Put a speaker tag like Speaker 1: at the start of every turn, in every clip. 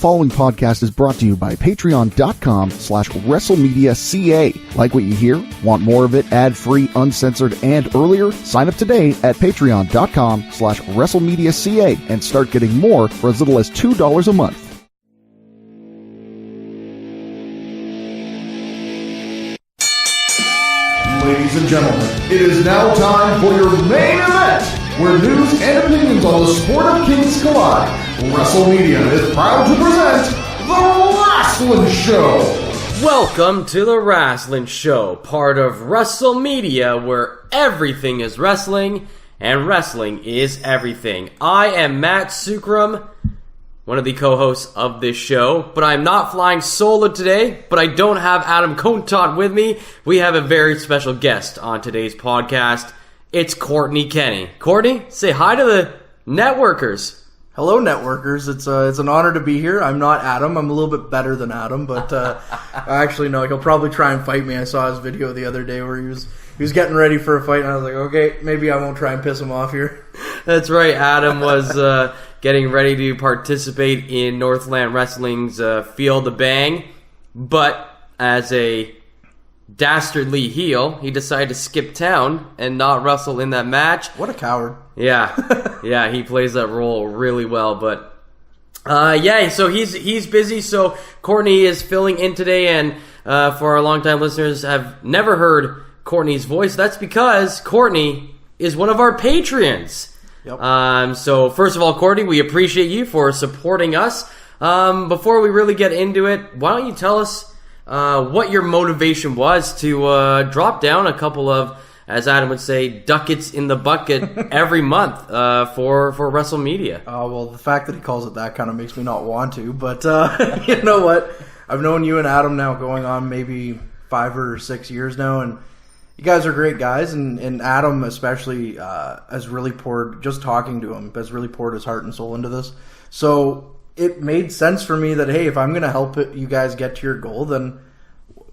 Speaker 1: following podcast is brought to you by patreon.com/WrestleMedia.ca. Like what you hear? Want more of it ad-free, uncensored, and earlier? Sign up today at patreon.com/WrestleMedia.ca and start getting more for as little as $2 a month. Ladies and gentlemen, it is now time for your main event, where news and opinions on the sport of kings collide. WrestleMedia is proud to present The Wrasslun Show.
Speaker 2: Welcome to The Wrasslun Show, part of WrestleMedia, where everything is wrestling, and wrestling is everything. I am Matt Sukram, one of the co-hosts of this show, but I'm not flying solo today, but I don't have Adam Contot with me. We have a very special guest on today's podcast. It's Kortney Kenny. Kortney, say hi to the networkers.
Speaker 3: Hello, networkers. It's an honor to be here. I'm not Adam. I'm a little bit better than Adam, but actually, no, he'll probably try and fight me. I saw his video the other day where he was getting ready for a fight, and I was like, okay, maybe I won't try and piss him off here.
Speaker 2: That's right. Adam was getting ready to participate in Northland Wrestling's Field of Bang, but as a dastardly heel, he decided to skip town and not wrestle in that match.
Speaker 3: What a coward.
Speaker 2: Yeah, he plays that role really well, but so he's busy, so Kortney is filling in today, and for our longtime listeners have never heard Kortney's voice. That's because Kortney is one of our Patreons.
Speaker 3: Yep.
Speaker 2: So first of all, Kortney, we appreciate you for supporting us. Before we really get into it, why don't you tell us what your motivation was to drop down a couple of, as Adam would say, ducats in the bucket every month for WrestleMedia?
Speaker 3: Well, the fact that he calls it that kind of makes me not want to, but you know what? I've known you and Adam now going on maybe 5 or 6 years now, and you guys are great guys, and Adam especially has really poured, just talking to him, has really poured his heart and soul into this. So it made sense for me that, hey, if I'm going to help you guys get to your goal, then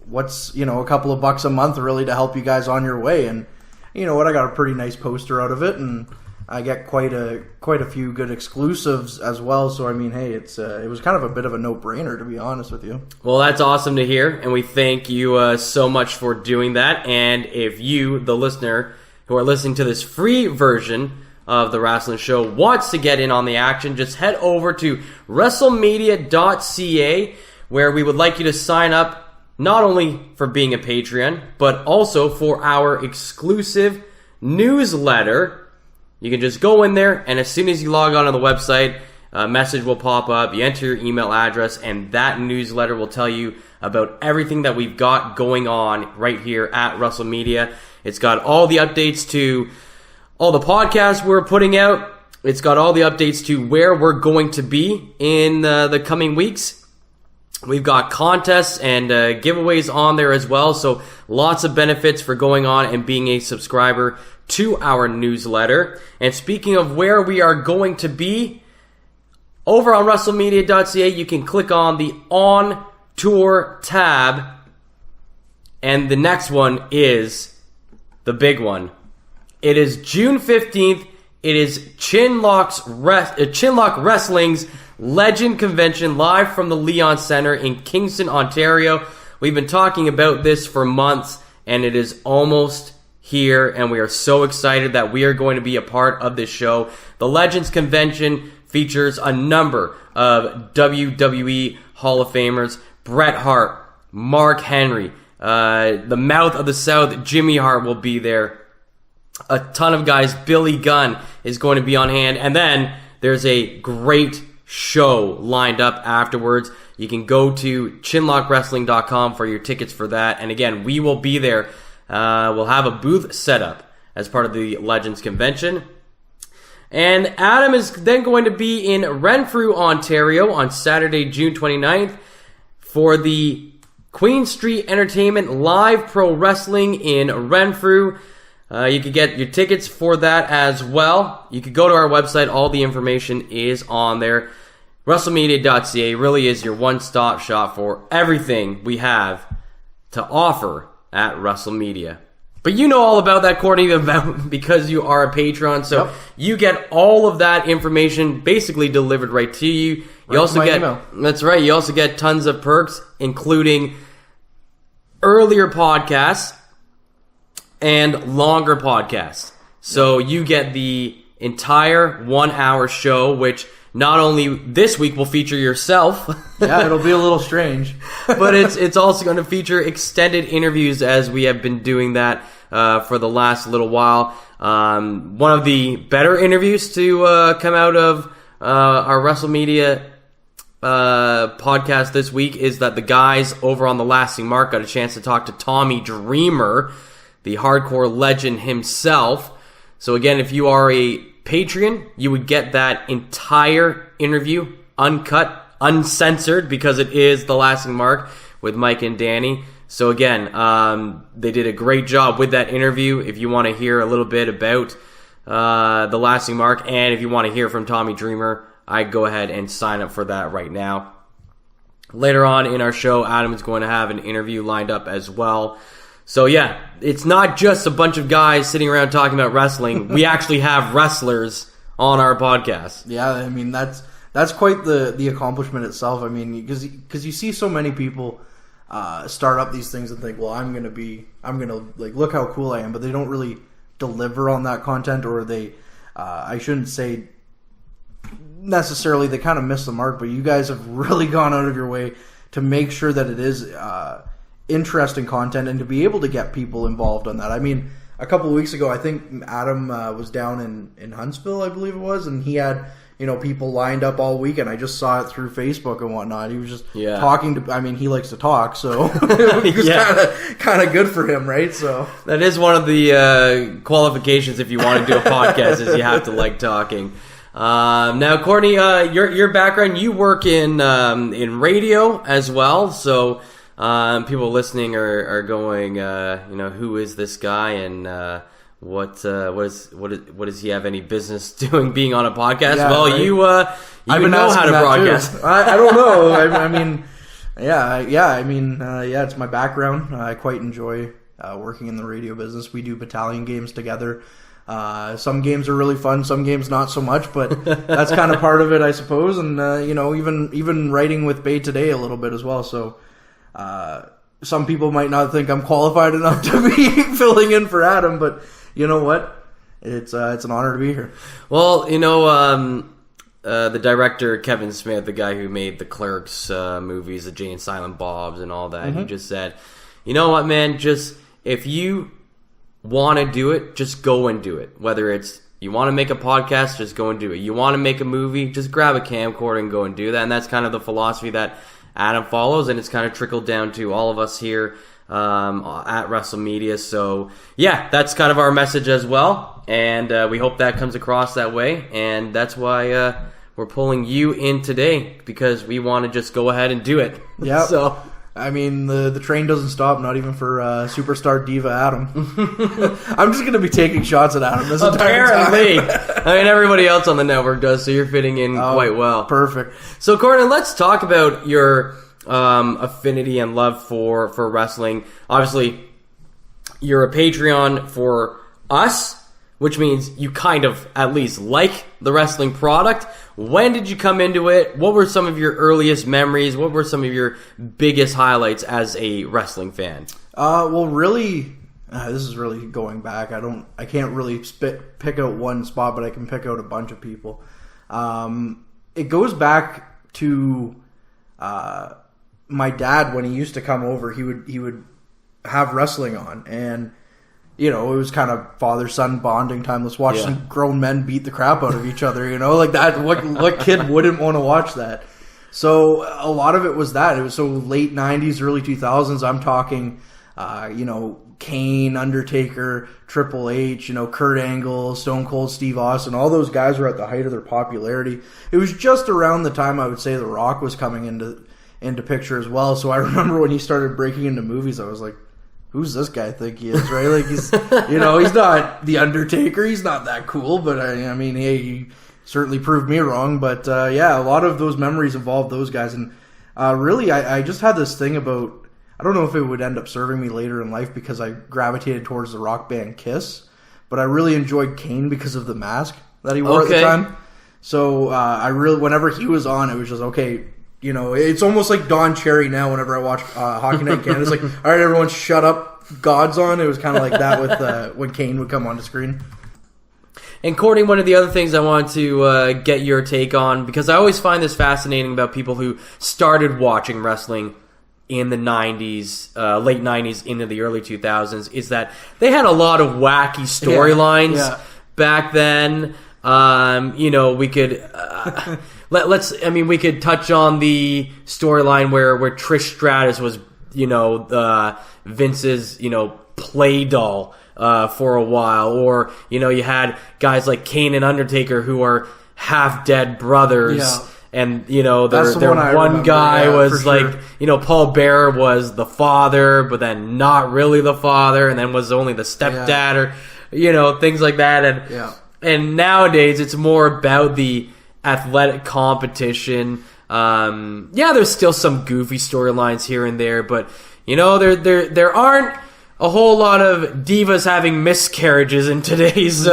Speaker 3: what's, a couple of bucks a month really to help you guys on your way? And you know what? I got a pretty nice poster out of it, and I get quite a few good exclusives as well. So I mean, hey, it was kind of a bit of a no-brainer, to be honest with you.
Speaker 2: Well, that's awesome to hear, and we thank you so much for doing that. And if you, the listener, who are listening to this free version of the Wrasslun Show, wants to get in on the action, just head over to WrestleMedia.ca, where we would like you to sign up not only for being a Patreon, but also for our exclusive newsletter. You can just go in there, and as soon as you log on to the website, a message will pop up. You enter your email address, and that newsletter will tell you about everything that we've got going on right here at WrestleMedia. It's got all the updates to all the podcasts we're putting out. It's got all the updates to where we're going to be in the coming weeks. We've got contests and giveaways on there as well, so lots of benefits for going on and being a subscriber to our newsletter. And speaking of where we are going to be, over on WrestleMedia.ca, you can click on the On Tour tab, and the next one is the big one. It is June 15th. It is Chinlock Wrestling's Legend Convention, live from the Leon Center in Kingston, Ontario. We've been talking about this for months, and it is almost here, and we are so excited that we are going to be a part of this show. The Legends Convention features a number of WWE Hall of Famers: Bret Hart, Mark Henry, the Mouth of the South, Jimmy Hart will be there. A ton of guys. Billy Gunn is going to be on hand, and then there's a great show lined up afterwards. You can go to chinlockwrestling.com for your tickets for that, and again, we will be there. We'll have a booth set up as part of the Legends Convention. And Adam is then going to be in Renfrew, Ontario on Saturday, June 29th for the Queen Street Entertainment Live Pro Wrestling in Renfrew. You could get your tickets for that as well. You could go to our website. All the information is on there. WrestleMedia.ca really is your one-stop shop for everything we have to offer at WrestleMedia. But you know all about that, Kortney, because you are a Patreon, so you get all of that information basically delivered right to you. You also get email. That's right. You also get tons of perks, including earlier podcasts and longer podcasts. So you get the entire 1 hour show, which not only this week will feature yourself.
Speaker 3: Yeah, it'll be a little strange.
Speaker 2: But it's also going to feature extended interviews, as we have been doing that for the last little while. One of the better interviews to come out of our WrestleMedia podcast this week is that the guys over on The Lasting Mark got a chance to talk to Tommy Dreamer, the hardcore legend himself. So again, if you are a Patreon, you would get that entire interview, uncut, uncensored, because it is The Lasting Mark with Mike and Danny. So again, they did a great job with that interview. If you want to hear a little bit about The Lasting Mark, and if you want to hear from Tommy Dreamer, I'd go ahead and sign up for that right now. Later on in our show, Adam is going to have an interview lined up as well. So yeah, it's not just a bunch of guys sitting around talking about wrestling. We actually have wrestlers on our podcast.
Speaker 3: Yeah, I mean that's quite the accomplishment itself. I mean, because you see so many people start up these things and think, well, I'm gonna like look how cool I am, but they don't really deliver on that content, or they I shouldn't say necessarily they kind of miss the mark, but you guys have really gone out of your way to make sure that it is interesting content and to be able to get people involved on that. I mean, a couple of weeks ago, I think Adam was down in Huntsville, I believe it was, and he had people lined up all week, and I just saw it through Facebook and whatnot. He was just talking to. I mean, he likes to talk, so it was kind of good for him, right? So
Speaker 2: that is one of the qualifications if you want to do a podcast is you have to like talking. Now, Kortney, your background, you work in radio as well, so. People listening are going, who is this guy, and what does he have any business doing being on a podcast?
Speaker 3: Yeah,
Speaker 2: well,
Speaker 3: right.
Speaker 2: you know how to broadcast.
Speaker 3: I don't know. I mean, it's my background. I quite enjoy working in the radio business. We do battalion games together. Some games are really fun, some games not so much, but that's kind of part of it, I suppose. And even writing with Bay Today a little bit as well. So. Some people might not think I'm qualified enough to be filling in for Adam, but you know what? It's an honor to be here.
Speaker 2: Well, the director Kevin Smith, the guy who made the Clerks movies, the Jay and Silent Bobs, and all that, he just said, "You know what, man? Just if you want to do it, just go and do it. Whether it's you want to make a podcast, just go and do it. You want to make a movie, just grab a camcorder and go and do that." And that's kind of the philosophy that Adam follows, and it's kind of trickled down to all of us here at WrestleMedia. So yeah, that's kind of our message as well, and we hope that comes across that way, and that's why we're pulling you in today, because we want to just go ahead and do it.
Speaker 3: Yeah.
Speaker 2: So
Speaker 3: I mean, the train doesn't stop, not even for superstar diva Adam. I'm just going to be taking shots at Adam this entire time.
Speaker 2: Apparently. I mean, everybody else on the network does, so you're fitting in quite well.
Speaker 3: Perfect.
Speaker 2: So, Kortney, let's talk about your affinity and love for wrestling. Obviously, you're a Patreon for us, which means you kind of at least like the wrestling product. When did you come into it? What were some of your earliest memories? What were some of your biggest highlights as a wrestling fan?
Speaker 3: Well, really, this is really going back. I can't really pick out one spot, but I can pick out a bunch of people. It goes back to my dad. When he used to come over, he would have wrestling on, and it was kind of father-son bonding time. Let's watch some grown men beat the crap out of each other, like that. What kid wouldn't want to watch that? So a lot of it was that. It was so late 90s, early 2000s. I'm talking, Kane, Undertaker, Triple H, Kurt Angle, Stone Cold Steve Austin. All those guys were at the height of their popularity. It was just around the time I would say The Rock was coming into picture as well. So I remember when he started breaking into movies, I was like, who's this guy think he is, right? Like, he's, he's not The Undertaker. He's not that cool, but I mean, hey, he certainly proved me wrong. But a lot of those memories involved those guys. And really, I just had this thing about, I don't know if it would end up serving me later in life because I gravitated towards the rock band Kiss, but I really enjoyed Kane because of the mask that he wore at the time. So whenever he was on, it was just okay. You know, it's almost like Don Cherry now. Whenever I watch Hockey Night in Canada, it's like, all right, everyone, shut up. God's on. It was kind of like that with when Kane would come on the screen.
Speaker 2: And Kortney, one of the other things I wanted to get your take on, because I always find this fascinating about people who started watching wrestling in the 90s, late 90s into the early 2000s, is that they had a lot of wacky storylines back then. You know, we could we could touch on the storyline where Trish Stratus was, you know, Vince's, you know, play doll for a while, or you know, you had guys like Kane and Undertaker who are half dead brothers. And, you know, their one guy was like, you know, Paul Bearer was the father, but then not really the father, and then was only the stepdad, or, you know, things like that. And nowadays, it's more about the athletic competition. There's still some goofy storylines here and there, but, you know, there aren't a whole lot of divas having miscarriages in today's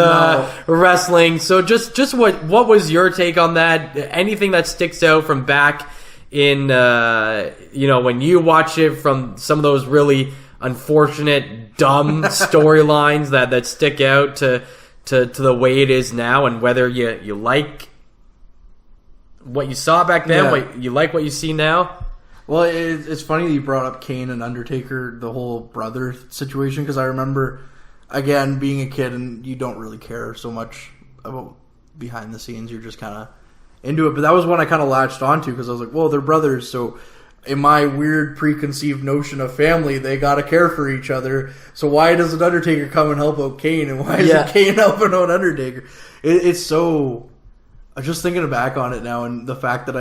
Speaker 2: wrestling. So just what was your take on that? Anything that sticks out from back in you know, when you watch it, from some of those really unfortunate, dumb storylines that stick out to the way it is now, and whether you like what you saw back then, what you like what you see now?
Speaker 3: Well, it's funny that you brought up Kane and Undertaker, the whole brother situation, because I remember, again, being a kid and you don't really care so much about behind the scenes. You're just kind of into it. But that was when I kind of latched onto, because I was like, well, they're brothers, so in my weird preconceived notion of family, they got to care for each other. So why doesn't Undertaker come and help out Kane, and why isn't Kane helping out Undertaker? It's so... I'm just thinking back on it now, and the fact that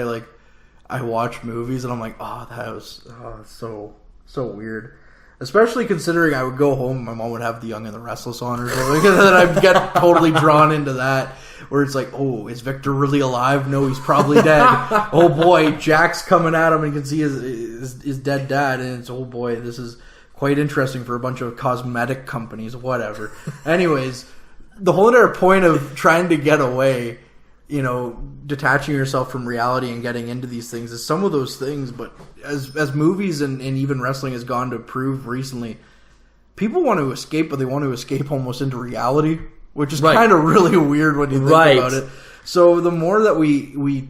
Speaker 3: I watch movies and I'm like, that was so weird. Especially considering I would go home and my mom would have The Young and the Restless on or something, and then I'd get totally drawn into that, where it's like, oh, is Victor really alive? No, he's probably dead. Oh boy, Jack's coming at him and you can see his dead dad, and it's, oh boy, this is quite interesting for a bunch of cosmetic companies, whatever. Anyways, the whole entire point of trying to get away, you know, detaching yourself from reality and getting into these things is some of those things. But as movies and even wrestling has gone to prove recently, people want to escape, but they want to escape almost into reality, which is kind of really weird when you think about it. So the more that we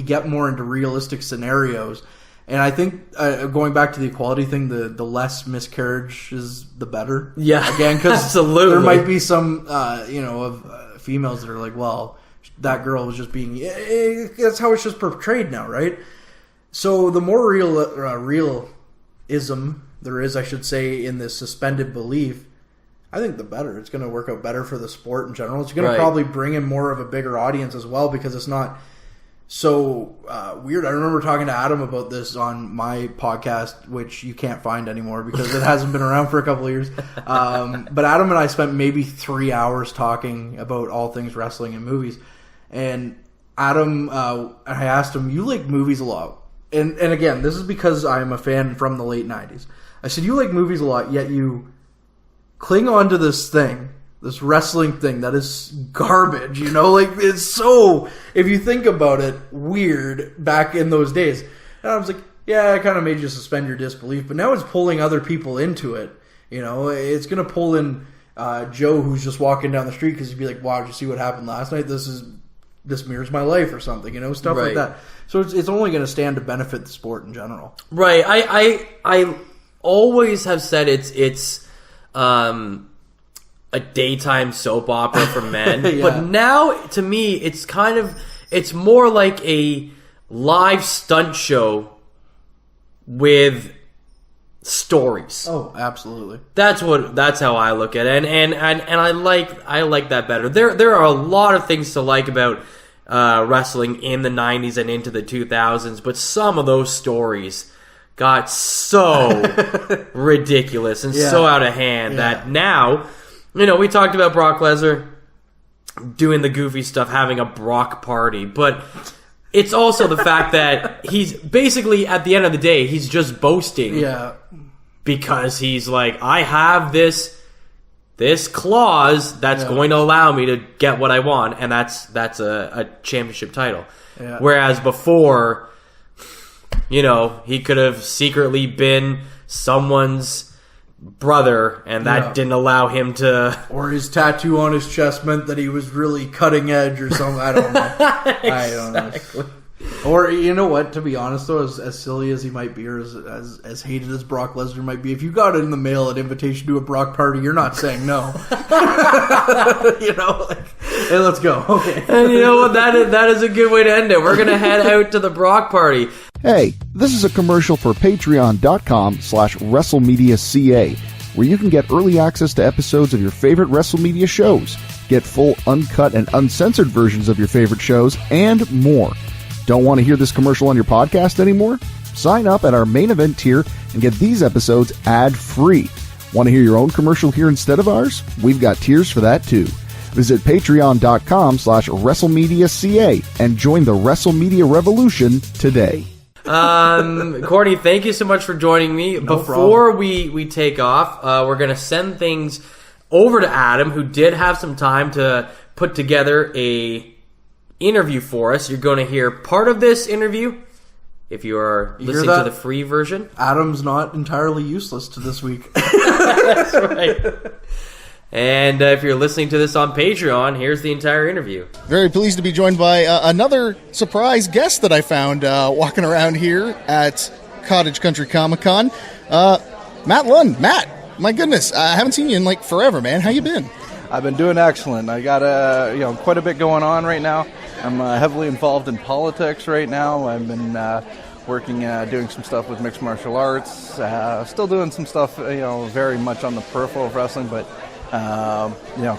Speaker 3: get more into realistic scenarios, and I think going back to the equality thing, the less miscarriages, the better. Yeah, again, because there might be some of females that are like, well, that girl was just being... That's how it's just portrayed now, right? So the more realism there is, I should say, in this suspended belief, I think the better. It's going to work out better for the sport in general. It's going to probably bring in more of a bigger audience as well, because it's not so weird. I remember talking to Adam about this on my podcast, which you can't find anymore because it hasn't been around for a couple of years. But Adam and I spent maybe 3 hours talking about all things wrestling and movies. And Adam, I asked him, you like movies a lot. And again, this is because I'm a fan from the late 90s. I said, you like movies a lot, yet you cling on to this thing, this wrestling thing that is garbage, you know? Like, it's so, if you think about it, weird back in those days. And I was like, yeah, it kind of made you suspend your disbelief. But now it's pulling other people into it. You know, it's going to pull in Joe, who's just walking down the street, because he'd be like, wow, did you see what happened last night? This mirrors my life or something, you know, stuff like that. So it's only going to stand to benefit the sport in general. Right.
Speaker 2: I always have said it's a daytime soap opera for men, but now to me it's more like a live stunt show with stories.
Speaker 3: Oh, absolutely.
Speaker 2: That's how I look at it, and I like that better. There are a lot of things to like about wrestling in the 90s and into the 2000s, but some of those stories got so ridiculous and so out of hand that now, you know, we talked about Brock Lesnar doing the goofy stuff, having a Brock party, but it's also the fact that he's basically, at the end of the day, he's just boasting.
Speaker 3: Yeah.
Speaker 2: Because he's like, I have this clause that's going to allow me to get what I want, and that's a championship title.
Speaker 3: Yeah.
Speaker 2: Whereas before, he could have secretly been someone's brother, and that didn't allow him to...
Speaker 3: Or his tattoo on his chest meant that he was really cutting edge or something. I don't know. I don't know. Or, you know what, to be honest, though, as silly as he might be, or as hated as Brock Lesnar might be, if you got in the mail an invitation to a Brock party, you're not saying no. Hey, let's go. Okay.
Speaker 2: And you know what, that is a good way to end it. We're going to head out to the Brock party.
Speaker 1: Hey, this is a commercial for patreon.com/WrestleMedia.ca, where you can get early access to episodes of your favorite WrestleMedia shows, get full uncut and uncensored versions of your favorite shows, and more. Don't want to hear this commercial on your podcast anymore? Sign up at our main event tier and get these episodes ad-free. Want to hear your own commercial here instead of ours? We've got tiers for that too. Visit patreon.com/WrestleMedia.ca and join the WrestleMedia revolution today.
Speaker 2: Kortney, thank you so much for joining me. Before we take off, we're going to send things over to Adam, who did have some time to put together a interview for us. You're going to hear part of this interview if you are listening to the free version.
Speaker 3: Adam's not entirely useless to this week.
Speaker 2: That's right. And if you're listening to this on Patreon, here's the entire interview.
Speaker 4: Very pleased to be joined by another surprise guest that I found walking around here at Cottage Country Comic Con. Matt Lund. Matt, my goodness, I haven't seen you in like forever, man. How you been?
Speaker 5: I've been doing excellent. I got quite a bit going on right now. I'm heavily involved in politics right now. I've been working, doing some stuff with mixed martial arts. Still doing some stuff, very much on the peripheral of wrestling, but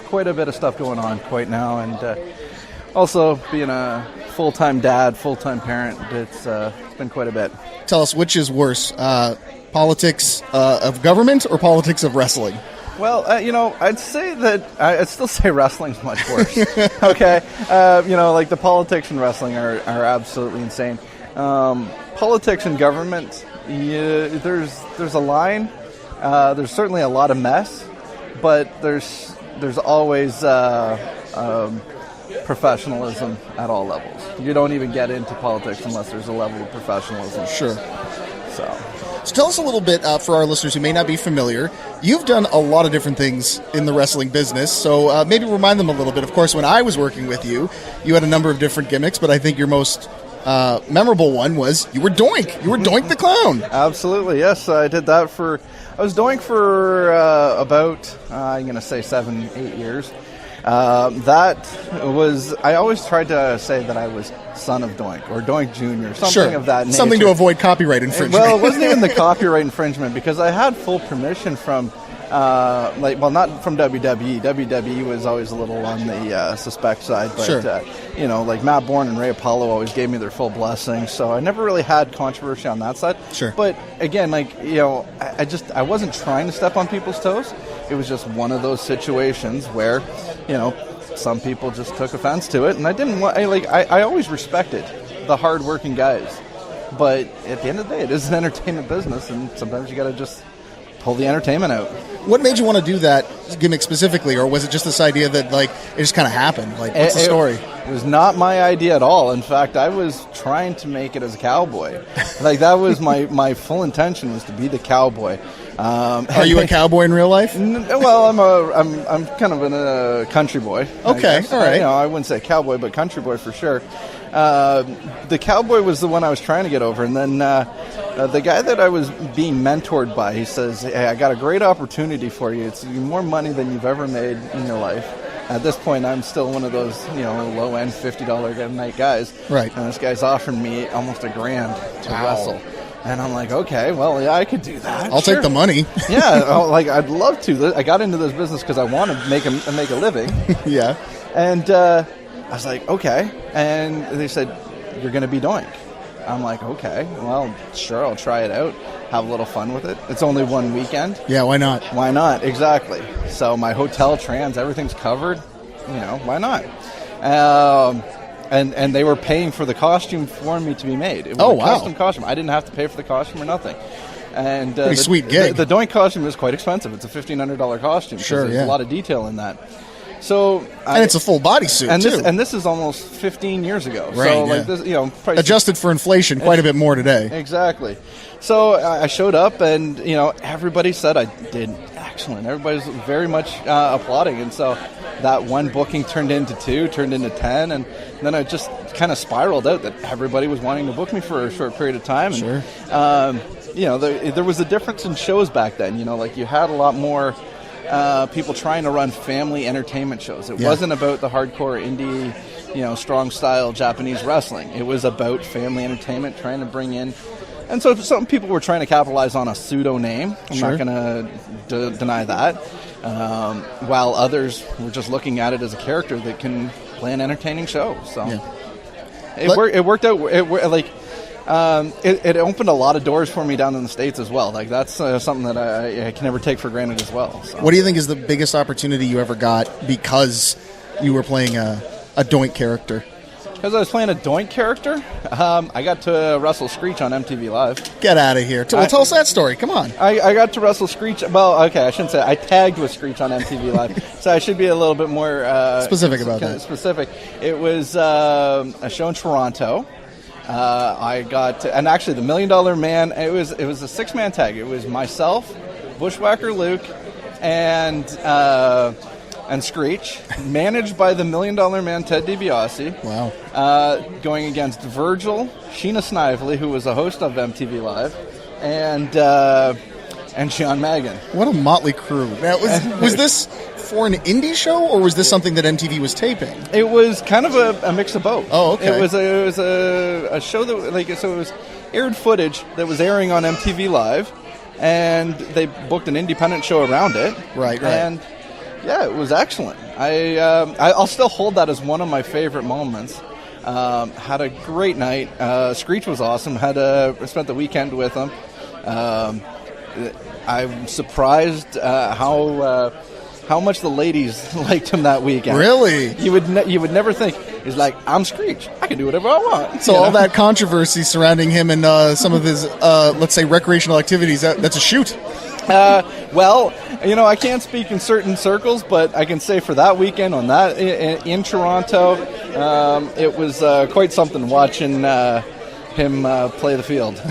Speaker 5: quite a bit of stuff going on quite now. And also being a full-time dad, full-time parent, it's been quite a bit.
Speaker 4: Tell us, which is worse, politics of government or politics of wrestling?
Speaker 5: Well, I'd still say wrestling's much worse. Okay, like the politics in wrestling are absolutely insane. Politics and government, there's a line. There's certainly a lot of mess, but there's always professionalism at all levels. You don't even get into politics unless there's a level of professionalism.
Speaker 4: Sure.
Speaker 5: So
Speaker 4: tell us a little bit, for our listeners who may not be familiar, you've done a lot of different things in the wrestling business, so maybe remind them a little bit. Of course, when I was working with you, you had a number of different gimmicks, but I think your most memorable one was you were Doink. You were Doink the Clown.
Speaker 5: Absolutely, yes. I did that I was Doink for about, I'm going to say 7-8 years. I always tried to say that I was Son of Doink or Doink Jr., something of that nature.
Speaker 4: Something to avoid copyright infringement.
Speaker 5: Well, it wasn't even the copyright infringement because I had full permission from, not from WWE. WWE was always a little on the suspect side, but,
Speaker 4: sure.
Speaker 5: Like Matt Bourne and Ray Apollo always gave me their full blessing, so I never really had controversy on that side.
Speaker 4: Sure.
Speaker 5: But again, I wasn't trying to step on people's toes. It was just one of those situations where, some people just took offense to it, and I didn't want. I always respected the hard-working guys, but at the end of the day, it is an entertainment business, and sometimes you got to just pull the entertainment out.
Speaker 4: What made you want to do that gimmick specifically, or was it just this idea that it just kind of happened? What's the story?
Speaker 5: It was not my idea at all. In fact, I was trying to make it as a cowboy. That was my full intention was to be the cowboy.
Speaker 4: Are you a cowboy in real life?
Speaker 5: Well, I'm kind of a country boy.
Speaker 4: Okay, all right.
Speaker 5: I wouldn't say cowboy, but country boy for sure. The cowboy was the one I was trying to get over, and then the guy that I was being mentored by, he says, "Hey, I got a great opportunity for you. It's more money than you've ever made in your life." At this point, I'm still one of those, low-end $50 a night guys.
Speaker 4: Right.
Speaker 5: And this guy's offering me almost $1,000 to wrestle. And I'm like, okay, well, yeah, I could do that.
Speaker 4: I'll take the money.
Speaker 5: Yeah, I'd love to. I got into this business because I wanted to make a living.
Speaker 4: Yeah.
Speaker 5: And I was like, okay. And they said, you're going to be Doink. I'm like, okay, well, sure, I'll try it out. Have a little fun with it. It's only one weekend.
Speaker 4: Yeah, why not?
Speaker 5: Why not? Exactly. So my hotel, trans, everything's covered. Why not? and they were paying for the costume for me to be made. It was a custom costume. I didn't have to pay for the costume or nothing. And
Speaker 4: pretty sweet gig.
Speaker 5: The Doink costume is quite expensive. It's a $1,500 costume.
Speaker 4: Sure,
Speaker 5: there's a lot of detail in that. So
Speaker 4: and it's a full bodysuit too.
Speaker 5: And this is almost 15 years ago.
Speaker 4: Right,
Speaker 5: so like this,
Speaker 4: adjusted for inflation, quite a bit more today.
Speaker 5: Exactly. So I showed up, and everybody said I did excellent. Everybody's very much applauding, and so that one booking turned into 2, turned into 10, and then I just kind of spiraled out that everybody was wanting to book me for a short period of time.
Speaker 4: Sure.
Speaker 5: And, there was a difference in shows back then. Like you had a lot more people trying to run family entertainment shows. It wasn't about the hardcore indie, strong style Japanese wrestling. It was about family entertainment, trying to bring in. And so some people were trying to capitalize on a pseudo name. I'm not going to deny that. While others were just looking at it as a character that can play an entertaining show. So it worked out. It opened a lot of doors for me down in the States as well. Like that's something that I can never take for granted as well. So.
Speaker 4: What do you think is the biggest opportunity you ever got because you were playing a Doink character?
Speaker 5: Because I was playing a Doink character, I got to wrestle Screech on MTV Live.
Speaker 4: Get out of here. Tell us that story. Come on.
Speaker 5: I got to wrestle Screech. Well, okay, I shouldn't say. I tagged with Screech on MTV Live. So I should be a little bit more
Speaker 4: specific about that.
Speaker 5: Specific. It was a show in Toronto. I got to, and actually the $1 Million Man, it was a 6-man tag. It was myself, Bushwhacker Luke, and Screech, managed by the $1 Million Man Ted DiBiase.
Speaker 4: Wow.
Speaker 5: Going against Virgil, Sheena Snively, who was a host of MTV Live, and Sean Magan.
Speaker 4: What a motley crew. Now, was this for an indie show, or was this something that MTV was taping?
Speaker 5: It was kind of a mix of both.
Speaker 4: Oh, okay.
Speaker 5: It was a show that so it was aired footage that was airing on MTV Live, and they booked an independent show around it.
Speaker 4: Right.
Speaker 5: And yeah, it was excellent. I'll still hold that as one of my favorite moments. Had a great night. Screech was awesome. Spent the weekend with him. I'm surprised how much the ladies liked him that weekend.
Speaker 4: Really?
Speaker 5: You would never think. He's like, I'm Screech. I can do whatever I want.
Speaker 4: So all that controversy surrounding him and some of his, let's say, recreational activities, that's a shoot.
Speaker 5: Well, I can't speak in certain circles, but I can say for that weekend in Toronto, it was quite something watching him play the field.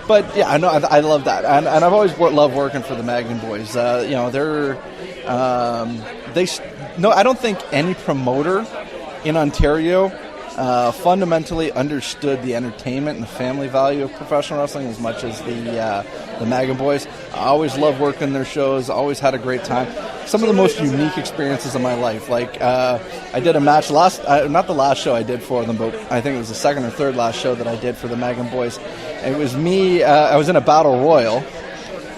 Speaker 5: But yeah, I love that, and I've always loved working for the Magnan Boys. I don't think any promoter in Ontario fundamentally understood the entertainment and the family value of professional wrestling as much as the Magnan Boys. I always loved working their shows, always had a great time. Some of the most unique experiences of my life. Like, I did a match not the last show I did for them, but I think it was the second or third last show that I did for the Magnan Boys. It was me, I was in a battle royal,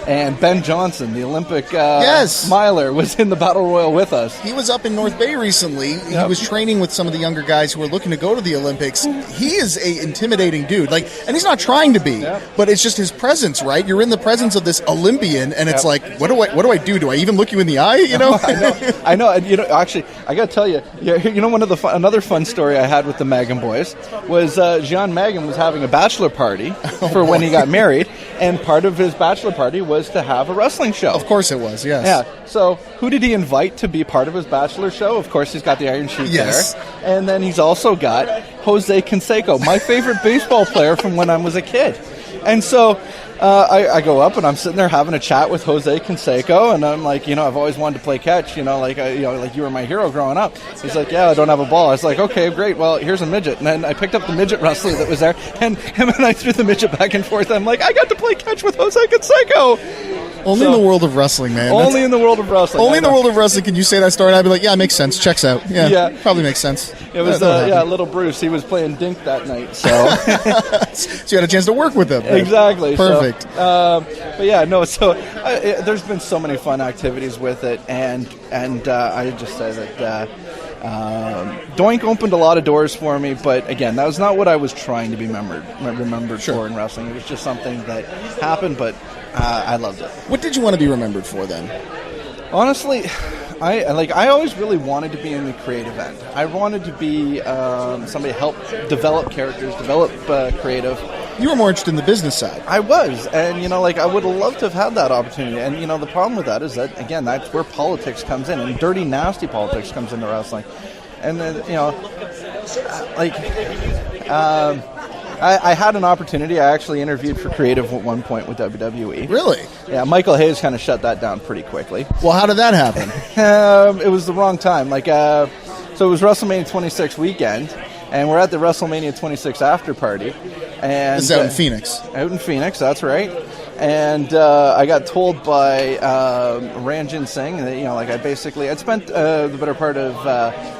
Speaker 5: and Ben Johnson, the Olympic miler, was in the Battle Royal with us.
Speaker 4: He was up in North Bay recently. Yep. He was training with some of the younger guys who were looking to go to the Olympics. He is a intimidating dude, and he's not trying to be, but it's just his presence, right? You're in the presence of this Olympian, and it's like, what do I do? Do I even look you in the eye?
Speaker 5: I know. And, actually, I got to tell you, another fun story I had with the Magnan Boys was Jean Magan was having a bachelor party for when he got married, and part of his bachelor party was to have a wrestling show.
Speaker 4: Of course it was, yes.
Speaker 5: Yeah. So who did he invite to be part of his bachelor show? Of course, he's got the Iron Sheik there. And then he's also got Jose Canseco, my favorite baseball player from when I was a kid. And so I go up and I'm sitting there having a chat with Jose Canseco, and I'm like, I've always wanted to play catch, like you were my hero growing up. He's like, yeah, I don't have a ball. I was like, okay, great. Well, here's a midget. And then I picked up the midget wrestler that was there, and him and I threw the midget back and forth. I'm like, I got to play catch with Jose Canseco.
Speaker 4: Only in the world of wrestling, man.
Speaker 5: Only in the world of wrestling.
Speaker 4: Only in the world of wrestling can you say that story, and I'd be like, yeah, it makes sense. Checks out. Yeah. Probably makes sense.
Speaker 5: It was, little Bruce. He was playing Dink that night, so.
Speaker 4: So you had a chance to work with him. Right?
Speaker 5: Exactly.
Speaker 4: Perfect.
Speaker 5: So, but yeah, no, so there's been so many fun activities with it, and I just say that Doink opened a lot of doors for me, but again, that was not what I was trying to be remembered for in wrestling. It was just something that happened, but I loved it.
Speaker 4: What did you want to be remembered for then?
Speaker 5: Honestly, I always really wanted to be in the creative end. I wanted to be somebody to help develop characters, develop creative.
Speaker 4: You were more interested in the business side.
Speaker 5: I was, and I would have loved to have had that opportunity. And the problem with that is that, again, that's where politics comes in, and dirty, nasty politics comes into wrestling. And then I had an opportunity. I actually interviewed for creative at one point with WWE.
Speaker 4: Really?
Speaker 5: Yeah, Michael Hayes kind of shut that down pretty quickly.
Speaker 4: Well, how did that happen?
Speaker 5: It was the wrong time. So it was WrestleMania 26 weekend, and we're at the WrestleMania 26 after party. And
Speaker 4: This is out in Phoenix.
Speaker 5: Out in Phoenix, that's right. And I got told by Ranjin Singh that I'd spent the better part of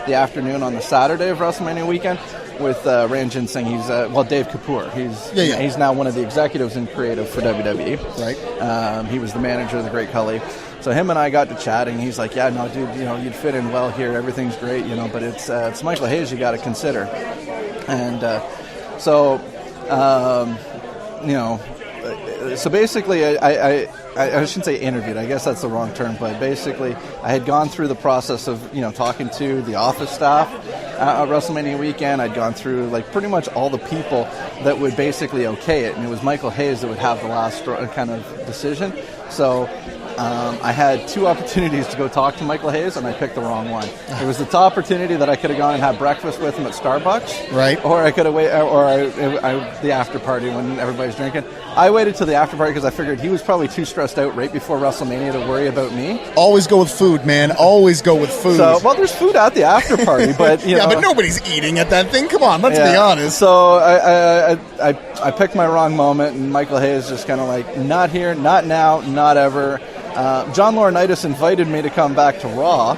Speaker 5: the afternoon on the Saturday of WrestleMania weekend with Ranjin Singh. He's Dave Kapoor. He's now one of the executives in creative for WWE.
Speaker 4: Right.
Speaker 5: He was the manager of the Great Khali. So him and I got to chatting. He's like, "Yeah, no, dude, you'd fit in well here. Everything's great, but it's Michael Hayes you got to consider." And so basically, I shouldn't say interviewed. I guess that's the wrong term. But basically, I had gone through the process of talking to the office staff at WrestleMania weekend. I'd gone through pretty much all the people that would basically okay it, and it was Michael Hayes that would have the last kind of decision. So I had two opportunities to go talk to Michael Hayes, and I picked the wrong one. It was the opportunity that I could have gone and had breakfast with him at Starbucks,
Speaker 4: right?
Speaker 5: Or I could have waited, or the after party when everybody's drinking. I waited till the after party because I figured he was probably too stressed out right before WrestleMania to worry about me.
Speaker 4: Always go with food, man. Always go with food.
Speaker 5: So, there's food at the after party, but
Speaker 4: yeah, but nobody's eating at that thing. Come on, let's be honest.
Speaker 5: So I picked my wrong moment, and Michael Hayes just kind of not here, not now, not ever. John Laurinaitis invited me to come back to Raw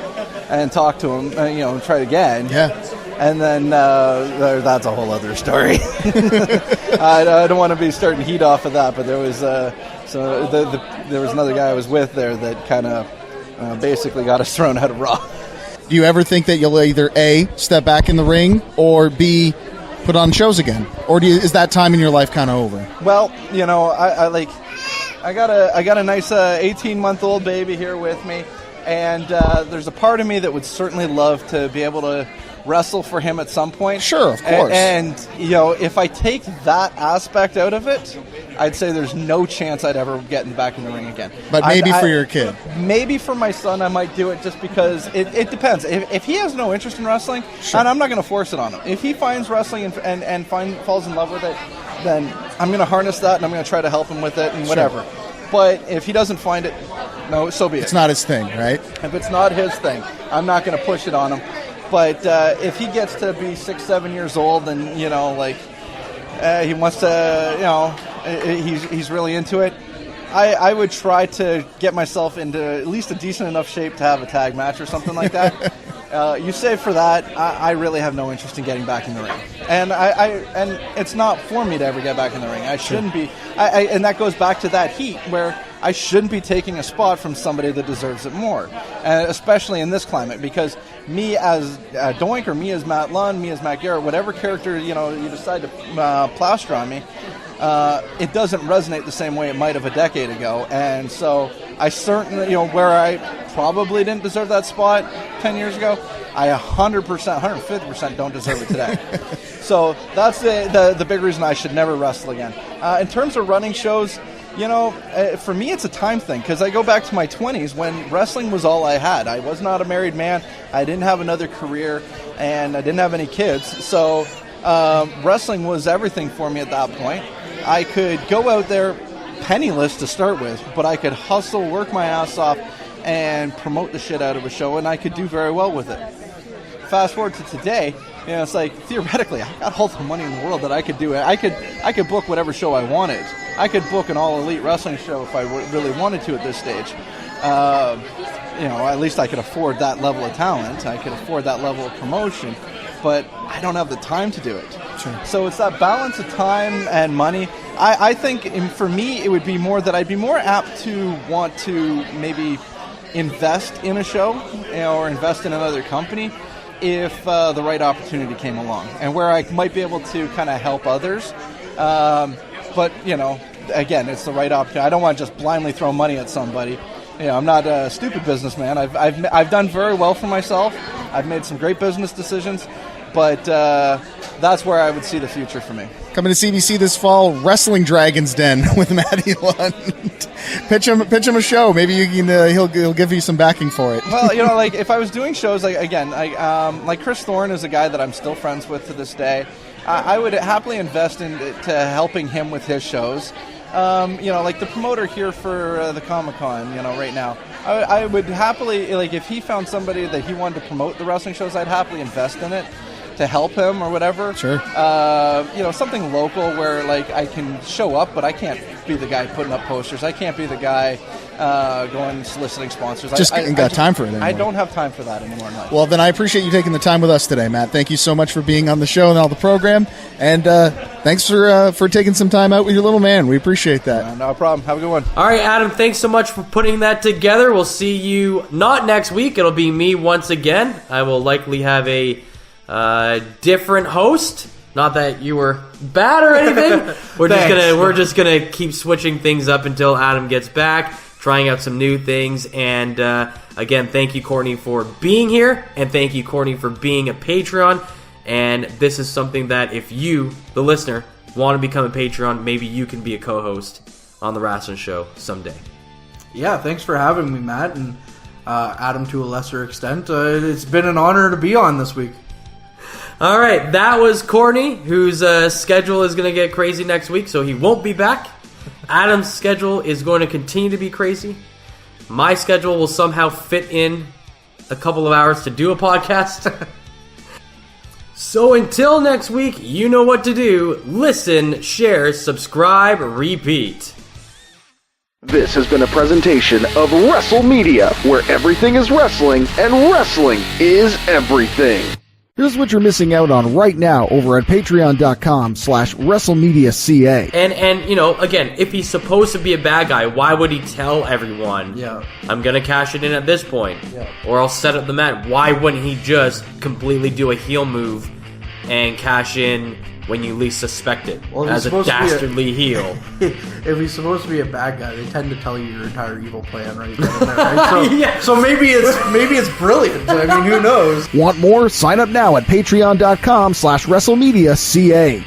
Speaker 5: and talk to him, and try it again.
Speaker 4: Yeah.
Speaker 5: And then that's a whole other story. I don't want to be starting heat off of that, but there was there was another guy I was with there that kind of basically got us thrown out of Raw.
Speaker 4: Do you ever think that you'll either A, step back in the ring, or B, put on shows again? Or is that time in your life kind of over?
Speaker 5: Well, I got a nice 18-month-old baby here with me, and there's a part of me that would certainly love to be able to wrestle for him at some point.
Speaker 4: Sure, of course.
Speaker 5: And if I take that aspect out of it, I'd say there's no chance I'd ever get back in the ring again.
Speaker 4: But maybe for your kid.
Speaker 5: Maybe for my son I might do it just because it depends. If he has no interest in wrestling,
Speaker 4: sure,
Speaker 5: and I'm not going to force it on him. If he finds wrestling and falls in love with it, then I'm going to harness that and I'm going to try to help him with it and whatever. Sure. But if he doesn't find it, no, so be it.
Speaker 4: It's not his thing, right?
Speaker 5: If it's not his thing, I'm not going to push it on him. But if he gets to be 6-7 years old and he wants to, he's really into it, I would try to get myself into at least a decent enough shape to have a tag match or something like that. You save for that. I really have no interest in getting back in the ring, and and it's not for me to ever get back in the ring. I shouldn't be, and that goes back to that heat where I shouldn't be taking a spot from somebody that deserves it more, especially in this climate. Because me as Doink, or me as Matt Lund, me as Matt Garrett, whatever character you decide to plaster on me, it doesn't resonate the same way it might have a decade ago. And so I certainly, where I probably didn't deserve that spot 10 years ago, I 100%, 150% don't deserve it today. So that's the big reason I should never wrestle again. In terms of running shows, for me it's a time thing, because I go back to my 20s when wrestling was all I had. I was not a married man. I didn't have another career, and I didn't have any kids. So wrestling was everything for me at that point. I could go out there penniless to start with, but I could hustle, work my ass off, and promote the shit out of a show, and I could do very well with it. Fast forward to today, it's theoretically, I got all the money in the world that I could do it. I could book whatever show I wanted. I could book an all-elite wrestling show if I really wanted to at this stage. At least I could afford that level of talent. I could afford that level of promotion, but I don't have the time to do it.
Speaker 4: Sure.
Speaker 5: So it's that balance of time and money. I think for me it would be more that I'd be more apt to want to maybe invest in a show, or invest in another company if the right opportunity came along, and where I might be able to kind of help others. But again, it's the right opportunity. I don't want to just blindly throw money at somebody I'm not a stupid businessman. I've done very well for myself. I've made some great business decisions, but that's where I would see the future for me.
Speaker 4: Coming to CBC this fall, Wrestling Dragon's Den with Matty Lund. pitch him a show. Maybe you can. He'll give you some backing for it.
Speaker 5: Well, like if I was doing shows, like Chris Thorne is a guy that I'm still friends with to this day. I would happily invest into helping him with his shows. Like the promoter here for the Comic Con, right now, I would happily, like, if he found somebody that he wanted to promote the wrestling shows, I'd happily invest in it to help him or whatever.
Speaker 4: Sure.
Speaker 5: Something local where, like, I can show up, but I can't be the guy putting up posters. I can't be the guy going soliciting sponsors.
Speaker 4: Ain't got time for it anymore.
Speaker 5: I don't have time for that anymore in life.
Speaker 4: Well, then I appreciate you taking the time with us today, Matt. Thank you so much for being on the show and all the program. And thanks for taking some time out with your little man. We appreciate that.
Speaker 5: No problem. Have a good one.
Speaker 2: All right, Adam, thanks so much for putting that together. We'll see you not next week. It'll be me once again. I will likely have a different host. Not that you were bad or anything. We're just gonna keep switching things up until Adam gets back, trying out some new things. And again, thank you, Kortney, for being here, and thank you, Kortney, for being a Patreon. And this is something that if you, the listener, want to become a Patreon, maybe you can be a co-host on the Wrasslun Show someday.
Speaker 3: Yeah, thanks for having me, Matt, and Adam to a lesser extent. It's been an honor to be on this week.
Speaker 2: All right, that was Kortney, whose schedule is going to get crazy next week, so he won't be back. Adam's schedule is going to continue to be crazy. My schedule will somehow fit in a couple of hours to do a podcast. So until next week, you know what to do. Listen, share, subscribe, repeat.
Speaker 1: This has been a presentation of WrestleMedia, where everything is wrestling and wrestling is everything. Here's what you're missing out on right now over at patreon.com/WrestleMedia.ca.
Speaker 2: And again, if he's supposed to be a bad guy, why would he tell everyone, I'm going to cash it in at this point?
Speaker 3: Yeah.
Speaker 2: Or I'll set up the mat. Why wouldn't he just completely do a heel move and cash in when you least suspect it as a dastardly heel?
Speaker 3: If he's supposed to be a bad guy, they tend to tell you your entire evil plan right then and there, right? So maybe it's brilliant. I mean, who knows?
Speaker 1: Want more? Sign up now at patreon.com/WrestleMedia.ca.